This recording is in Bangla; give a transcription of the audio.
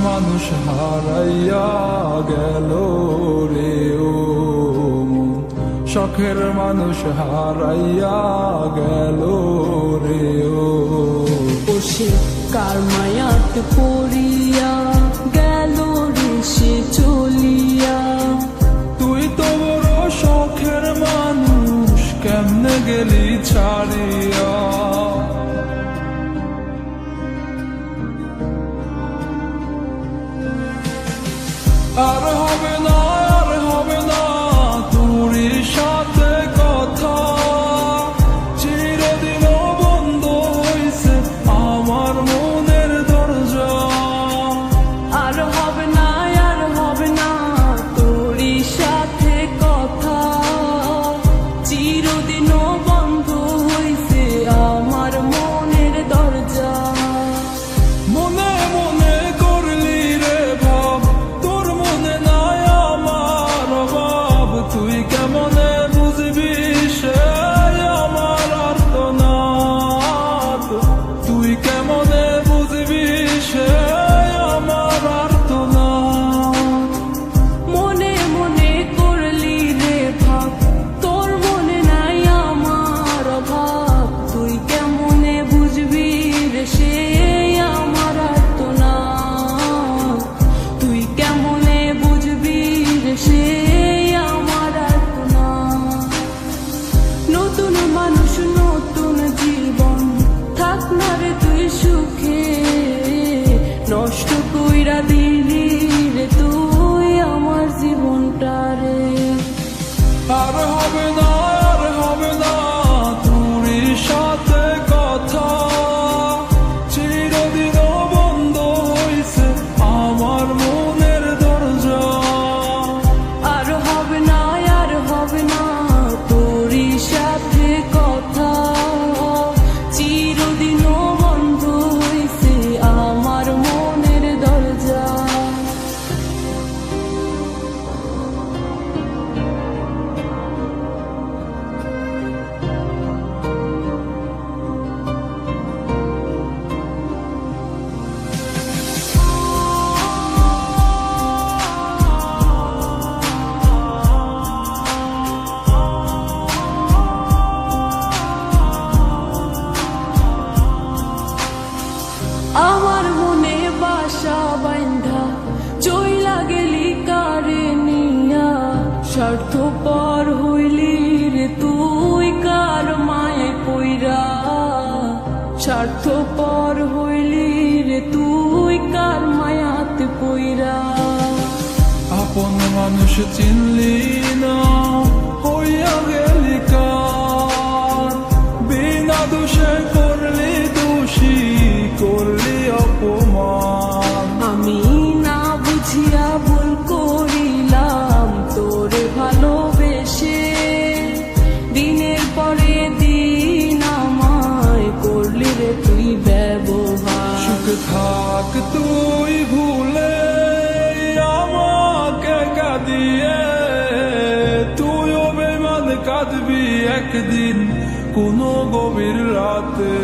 মানুষ হারাইয়া গেল রে ও মন, শখের মানুষ হারাইয়া গেল রে ও। সে কার মায়াত পড়িয়া গেল রে সে চলিয়া। তুই তো বড় শখের মানুষ, কেমনে গেলি ছাড়িয়া। আর হবে না, আর হবে না তোর সাথে কথা, চিরদিন বন্ধ হইছে আমার মনের দরজা। আর হবে না, আর হবে না তোর সাথে কথা, চিরদিনও বন্ধ হইছে আমার মনের দরজা। মনে মনে করলি রে ভাব, তোর মনে নাই আমার অভাব। তুই কেমনে বুঝবি সে আমার আর্তনাদ, তুই কেমনে বুঝবি সে আমার আর্তনাদ। মনে মনে করলি রে ভাব, তোর মনে নাই আমার অভাব। তুই কেমনে বুঝবি রে সে আমার আর্তনাদ, তুই কেমনে বুঝবি রে সে আমার আর্তনাদ। নতুন মানুষ নতুন জীবন, থাক না রে তুই সুখে, নষ্ট কইরা দিলি রে তুই আমার জীবনটা রে। আর হবে না, আর হবে না তোর সাথে কথা, চিরদিন বন্ধ হইছে আমার মনের দরজা। আর হবে না, আর হবে না তোর সাথে কথা, চিরদিনও বন্ধ হইছে আমার মনের দরজা। আমার মনে বাসা বাইন্ধা চইলা গেলি কারে নিয়া, স্বার্থপর হইলি রে তুই কার মায়ে পইরা। স্বার্থপর হইলি রে তুই কার মায়াতে পইরা। আপন মানুষ চিনলি না, হইয়া গেলি কার। বিনা দোষে করলি দোষী, করলি অপমান। আমি না বুঝিয়া ভুল করিলাম তোরে ভালোবেসে, দিনের পরে দিন আমায় করলি রে তুই ব্যবহার। সুখে থাক তুই ভুলে আমাকে কাঁদিয়ে, তুইও বেমান কাঁদবি একদিন কোনো গভীর রাতে।